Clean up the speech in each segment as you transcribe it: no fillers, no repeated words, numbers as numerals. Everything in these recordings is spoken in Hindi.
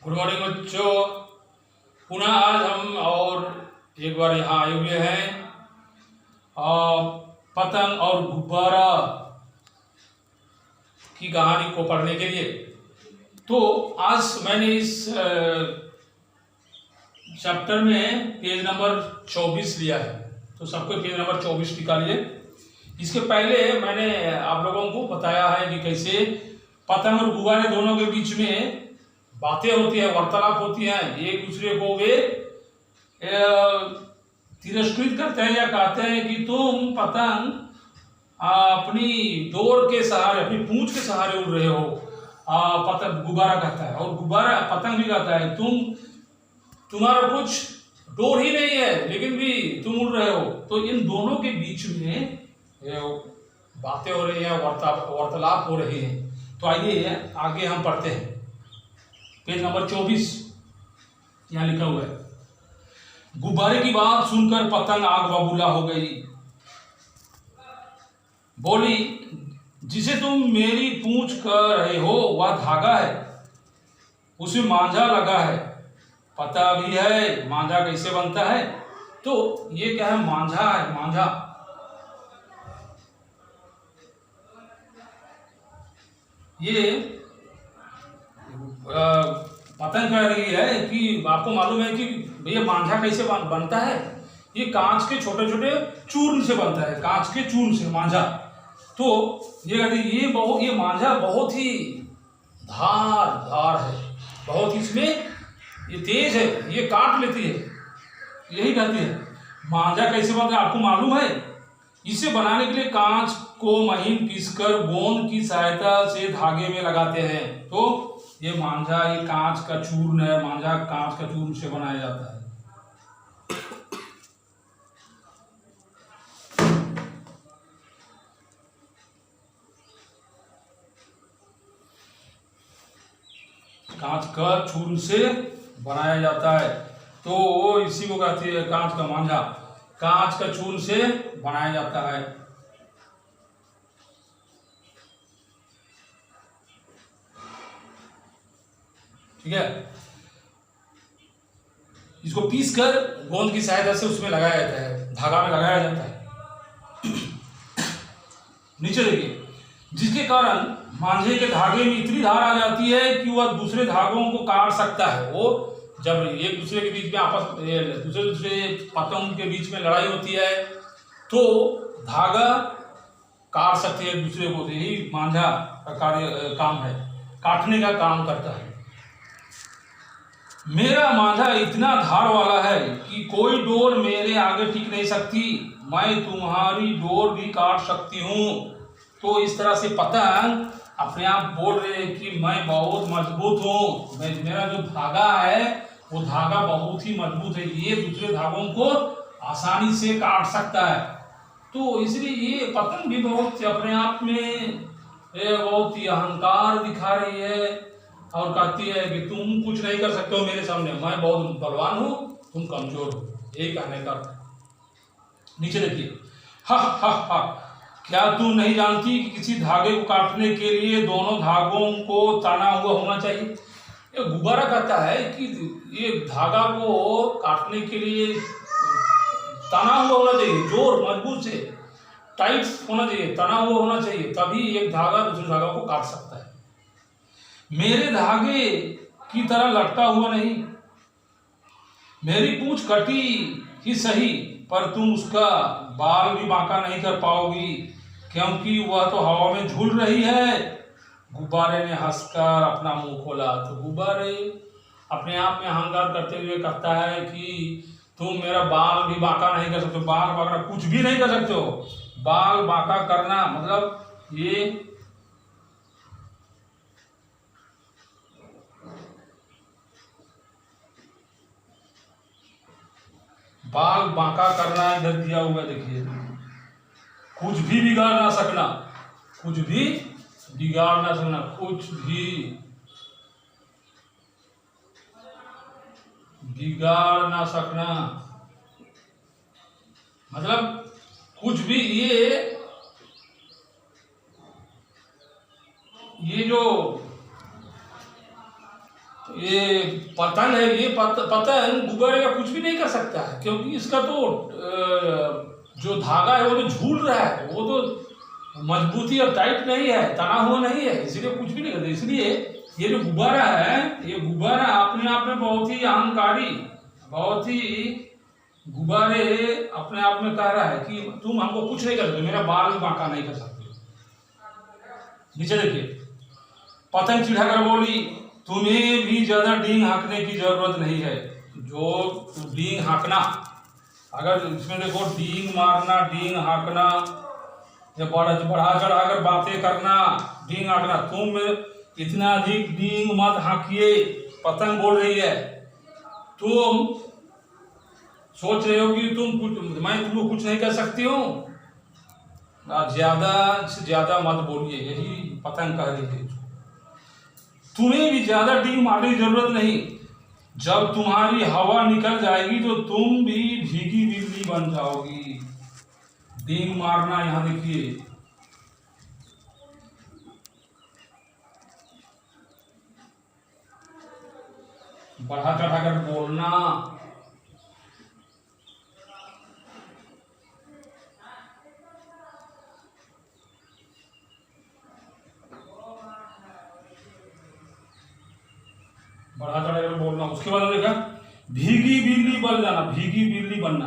गुड मॉर्निंग बच्चों। पुनः आज हम और एक बार यहाँ आए हुए हैं पतंग और गुब्बारा की कहानी को पढ़ने के लिए। तो आज मैंने इस चैप्टर में पेज नंबर 24 लिया है, तो सबको पेज नंबर 24 निकालिए। इसके पहले मैंने आप लोगों को बताया है कि कैसे पतंग और गुब्बारे दोनों के बीच में बातें होती है, वार्तालाप होती है। एक दूसरे को वे तिरस्कृत करते हैं या कहते हैं कि तुम पतंग अपनी डोर के सहारे, अपनी पूंछ के सहारे उड़ रहे हो। पतंग गुब्बारा कहता है और गुब्बारा पतंग भी कहता है तुम्हारा कुछ डोर ही नहीं है लेकिन भी तुम उड़ रहे हो। तो इन दोनों के बीच में बातें हो रही हैं, वार्तालाप हो रही हैं। तो आइए आगे हम पढ़ते हैं। पेज नंबर 24 यहाँ लिखा हुआ है। गुब्बारे की बात सुनकर पतंग आग बबूला हो गई। बोली, जिसे तुम मेरी पूंछ कर रहे हो वह धागा है, उसमें मांझा लगा है। पता भी है मांझा कैसे बनता है? तो ये क्या है? मांझा है। मांझा ये पतंग कह रही है कि आपको मालूम है कि भैया मांझा कैसे बनता है? ये कांच के छोटे छोटे चूर्ण से बनता है, कांच के चूर्ण से मांझा। तो ये कहती है ये मांझा बहुत ही धार है, बहुत इसमें ये तेज है, ये काट लेती है। यही कहती है मांझा कैसे बनता है आपको मालूम है? इसे बनाने के लिए कांच को महीन पीसकर गोंद की सहायता से धागे में लगाते हैं। तो ये मांझा, ये कांच का चूर्ण है। मांझा कांच का चूर्ण से बनाया जाता है। कांच का चूर्ण से बनाया जाता है, तो इसी को कहती है कांच का मांझा। कांच का चूर्ण से बनाया जाता है। ठीक है, इसको पीस कर गोंद की सहायता से उसमें लगाया जाता है, धागा में लगाया जाता है। नीचे देखिए, जिसके कारण मांझे के धागे में इतनी धार आ जाती है कि वह दूसरे धागों को काट सकता है। वो जब एक दूसरे के बीच में दूसरे पतंग के बीच में लड़ाई होती है तो धागा काट सकते हैं दूसरे को। यही मांझा का काम है, काटने का काम करता है। मेरा मांझा इतना धार वाला है कि कोई डोर मेरे आगे टिक नहीं सकती। मैं तुम्हारी डोर भी काट सकती हूँ। तो इस तरह से पतंग अपने आप बोल रहे हैं कि मैं बहुत मजबूत हूँ। मेरा जो धागा है वो धागा बहुत ही मजबूत है, ये दूसरे धागों को आसानी से काट सकता है। तो इसलिए ये पतंग भी बहुत अपने आप में बहुत ही अहंकार दिखा रही है और कहती है कि तुम कुछ नहीं कर सकते हो मेरे सामने, मैं बहुत बलवान हूं, तुम कमजोर हो। यही कहने का। नीचे देखिए, हा, क्या तू नहीं जानती कि किसी धागे को काटने के लिए दोनों धागों को तना हुआ होना चाहिए? ये गुब्बारा कहता है कि ये धागा को काटने के लिए तना हुआ होना चाहिए, जोर मजबूत से टाइट होना चाहिए, तना हुआ होना चाहिए, तभी एक धागा दूसरे धागा को काट सकता है। मेरे धागे की तरह लटका हुआ नहीं। मेरी पूंछ कटी ही सही, पर तुम उसका बाल भी बांका नहीं कर पाओगी, क्योंकि वह तो हवा में झूल रही है। गुब्बारे ने हंसकर अपना मुंह खोला। तो गुब्बारे अपने आप में अहंकार करते हुए कहता है कि तुम मेरा बाल भी बांका नहीं कर सकते। बाल बांका कुछ भी नहीं कर सकते हो। बाल बांका करना मतलब ये बाल बांका करना इधर दिया हुआ देखिए। कुछ भी बिगाड़ ना सकना, कुछ भी बिगाड़ ना सकना, कुछ भी बिगाड़ ना सकना मतलब कुछ भी। ये जो ये पतंग है, ये पतंग गुब्बारे का कुछ भी नहीं कर सकता है, क्योंकि इसका तो जो धागा है वो तो झूल रहा है, वो तो मजबूती और टाइट नहीं है, तना हुआ नहीं है, इसलिए कुछ भी नहीं करता। इसलिए ये जो गुब्बारा है, ये गुब्बारा अपने आप में बहुत ही अहंकारी, बहुत ही गुब्बारे अपने आप में कह रहा है कि तुम हमको कुछ नहीं कर सकते, मेरा बाल भी बांका नहीं कर सकते। नीचे देखिए, पतंग चिढ़ाकर बोली, तुम्हें भी ज्यादा डींग हाँकने की जरूरत नहीं है। जो डींग हाँकना, अगर इसमें देखो डींग मारना, डींग हाँकना, या बढ़ा चढ़ा कर बातें करना, डींग हाँकना, तुम इतना अधिक डींग मत हाँकिए। पतंग बोल रही है, तुम सोच रहे हो कि मैं तुमको कुछ नहीं कर सकती हूँ, ज्यादा से ज्यादा मत बोलिए, यही पतंग कह रही है। तुम्हें भी ज्यादा डींग मारने की जरूरत नहीं, जब तुम्हारी हवा निकल जाएगी तो तुम भी भीगी बिजली बन जाओगी। डींग मारना यहां देखिए, बढ़ा चढ़ाकर बोलना, बढ़ा चढ़ाकर बोलना। उसके बाद देखा, भीगी बिल्ली बन जाना, भीगी बिल्ली बनना।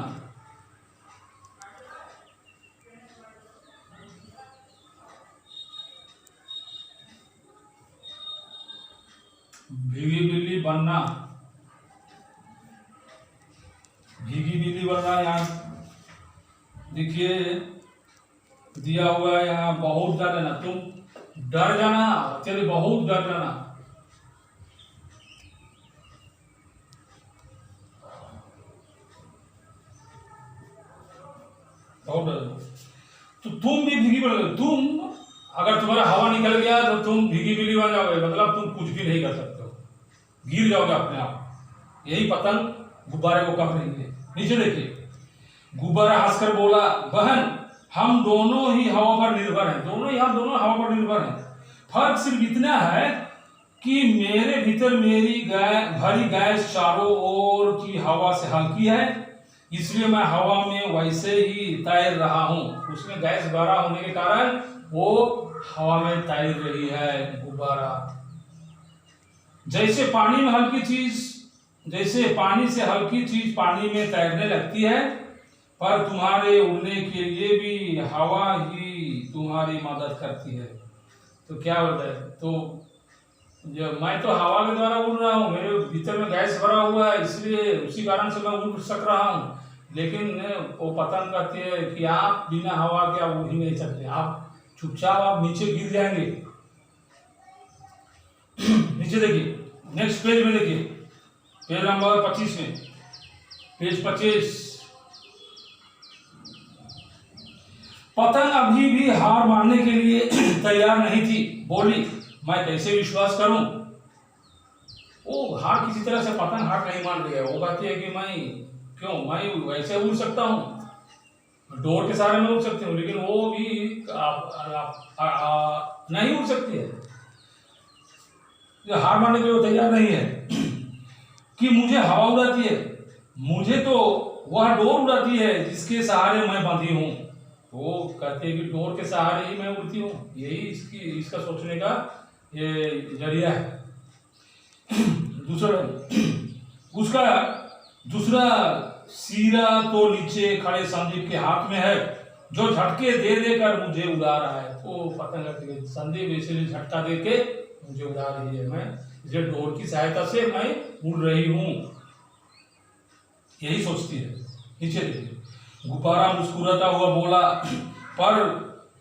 भीगी बिल्ली बनना, भीगी बिल्ली बनना। यहाँ देखिए दिया हुआ है, यहाँ बहुत डर जाना, तुम डर जाना, चलिए बहुत डर जाना। तो तुम भी भीगी बन, तुम अगर तुम्हारा हवा निकल गया तो तुम भीगी बिल्ली बन जाओगे, मतलब तुम कुछ भी नहीं कर सकते हो, गिर जाओगे अपने आप। यही पतंग गुब्बारे को कह रही है। नीचे देखिए, गुब्बारा हंसकर बोला, बहन हम दोनों ही हवा पर निर्भर हैं, हम दोनों हवा पर निर्भर हैं। फर्क सिर्फ इतना है कि मेरे भीतर मेरी भरी गैस चारों ओर की हवा से हल्की है, इसलिए मैं हवा में वैसे ही तैर रहा हूं। उसमें गैस भरा होने के कारण वो हवा में तैर रही है गुब्बारा। जैसे पानी में हल्की चीज, जैसे पानी से हल्की चीज पानी में तैरने लगती है, पर तुम्हारे उड़ने के लिए भी हवा ही तुम्हारी मदद करती है। तो क्या होता है, तो मैं तो हवा के द्वारा उड़ रहा हूँ, मेरे भीतर में गैस भरा हुआ है, इसलिए उसी कारण से मैं उड़ सक रहा हूँ। लेकिन वो पतंग कहती है कि आप बिना हवा के आप उड़ ही नहीं सकते, आप चुपचाप आप नीचे गिर जाएंगे। नीचे देखिए, नेक्स्ट पेज में देखिए, पेज नंबर 25 में, पेज 25। पतंग अभी भी हार मानने के लिए तैयार नहीं थी, बोली, मैं कैसे विश्वास करूं। वो हार किसी तरह से पतंग हार नहीं मान रही है। वो कहती है कि मैं वैसे उड़ सकता हूँ, डोर के सहारे में उड़ सकती हूँ, लेकिन वो भी नहीं उड़ सकती है। हार मानने के लिए तैयार नहीं है कि मुझे हवा उड़ाती है, मुझे तो वह डोर उड़ाती है जिसके सहारे मैं बंधी हूँ। वो कहते हैं कि डोर के सहारे ही मैं उड़ती हूँ, यही इसका सोचने का ये जरिया है। उसका दूसरा सिरा तो नीचे खड़े संदीप के हाथ में है, जो झटके दे देकर मुझे उड़ा रहा है। वो पतंग संदीप इसलिए झटका दे के मुझे उड़ा रही है, मैं इसे डोर की सहायता से मैं उड़ रही हूँ, यही सोचती है। नीचे देखिए, गुब्बारा मुस्कुराता हुआ बोला, पर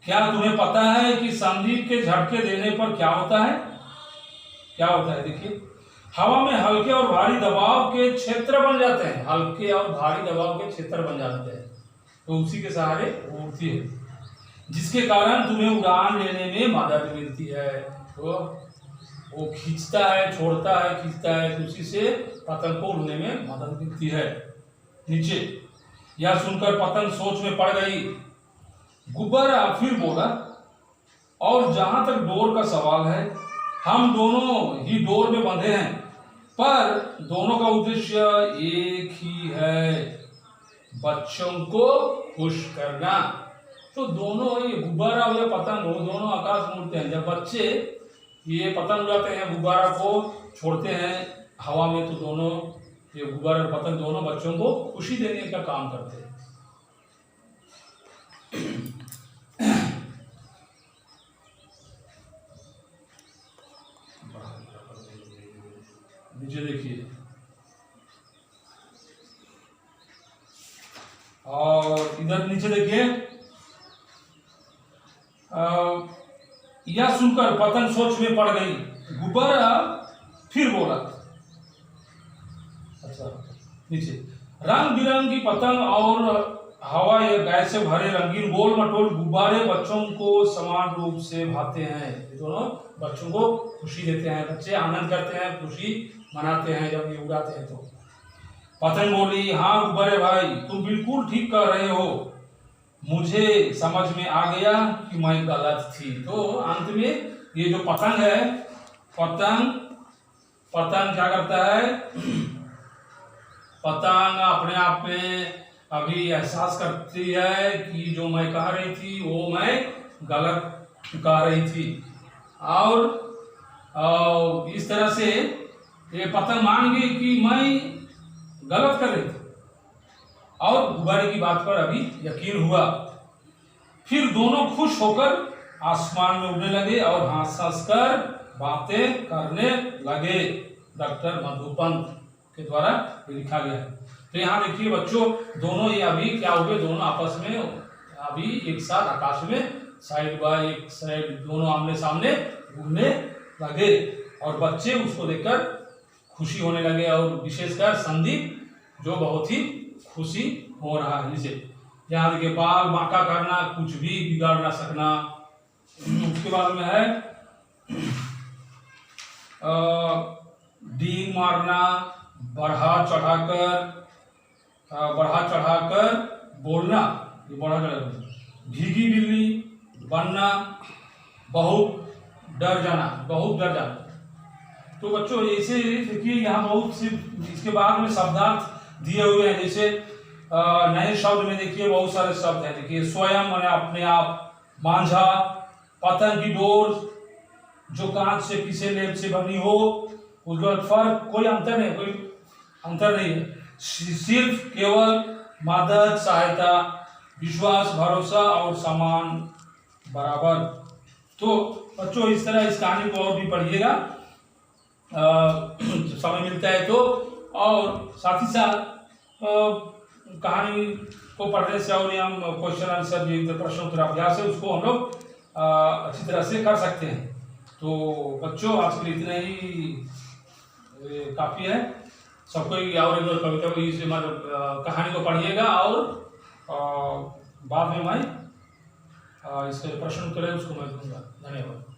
क्या तुम्हें पता है कि संदीप के झटके देने पर क्या होता है? क्या होता है देखिए, हवा में हल्के और भारी दबाव के क्षेत्र बन जाते हैं, हल्के और भारी दबाव के क्षेत्र बन जाते हैं, तो उसी के सहारे उड़ती है, जिसके कारण तुम्हें उड़ान लेने में मदद मिलती है। तो वो खींचता है, छोड़ता है, खींचता है, तो उसी से पतंग को उड़ने में मदद मिलती है। नीचे यह सुनकर पतंग सोच में पड़ गई। गुब्बारा फिर बोला, और जहां तक डोर का सवाल है, हम दोनों ही डोर में बंधे हैं, पर दोनों का उद्देश्य एक ही है, बच्चों को खुश करना। तो दोनों, ये गुब्बारा हो या पतंग हो, दोनों आकाश में उड़ते हैं। जब बच्चे ये पतंग उड़ाते हैं, गुब्बारा को छोड़ते हैं हवा में, तो दोनों ये गुब्बारा और पतंग दोनों बच्चों को खुशी देने का काम करते हैं। नीचे देखिए, और इधर नीचे देखिए। यह सुनकर पतंग सोच में पड़ गई। गुब्बारा फिर बोला, अच्छा नीचे, रंग बिरंगी पतंग और हवा या गैस से भरे रंगीन गोल मटोल गुब्बारे बच्चों को समान रूप से भाते हैं। ये दोनों बच्चों को खुशी देते हैं, बच्चे आनंद करते हैं, खुशी मनाते हैं जब ये उड़ाते हैं। तो पतंग बोली, हाँ गुब्बारे भाई, तुम बिल्कुल ठीक कह रहे हो, मुझे समझ में आ गया कि मैं गलत थी। तो अंत में ये जो पतंग है, पतंग क्या करता है, पतंग अपने आप में अभी एहसास करती है कि जो मैं कह रही थी वो मैं गलत कह रही थी, और इस तरह से ये पतंग मान गई कि मैं गलत कर रही थी, और गुब्बारे की बात पर अभी यकीन हुआ। फिर दोनों खुश होकर आसमान में उड़ने लगे और हंस हंस कर बातें करने लगे। डॉक्टर मधुपंत के द्वारा लिखा गया है। तो यहाँ देखिए बच्चों, दोनों ये अभी क्या हुए, दोनों आपस में अभी एक साथ आकाश में साइड बाय एक साइड दोनों आमने सामने घूमने लगे, और बच्चे उसको देखकर खुशी होने लगे, और विशेषकर संदीप जो बहुत ही खुशी हो रहा है। इसे यहाँ देखिए, बाल बांका करना, कुछ भी बिगाड़ ना सकना। उसके बाद में है डींग मारना, बढ़ा चढ़ाकर बोलना, ये बढ़ा चढ़ाकर, भीगी बिल्ली बनना, बहुत डर जाना। तो बच्चों ऐसे देखिए, यहाँ बहुत से इसके बाद में शब्दार्थ दिए हुए हैं। जैसे नए शब्द में देखिए बहुत सारे शब्द हैं। देखिए, स्वयं माने अपने आप, मांझा, पतंग की डोर जो कांच से किसी लेप से बनी हो, उसके बाद फर्क, कोई अंतर नहीं है। सिर्फ केवल मदद, सहायता, विश्वास, भरोसा और समान बराबर। तो बच्चों इस तरह इस कहानी को और भी पढ़िएगा समय मिलता है तो, और साथ ही साथ कहानी को पढ़ने से और हम क्वेश्चन आंसर जो प्रश्न उत्तर अभ्यास है उसको हम लोग अच्छी तरह से कर सकते हैं। तो बच्चों आज के लिए इतना ही काफ़ी है। सबको और एक कविता को इस कहानी को पढ़िएगा, और बाद में मैं इसके प्रश्न उत्तर है उसको मैं दूंगा। धन्यवाद।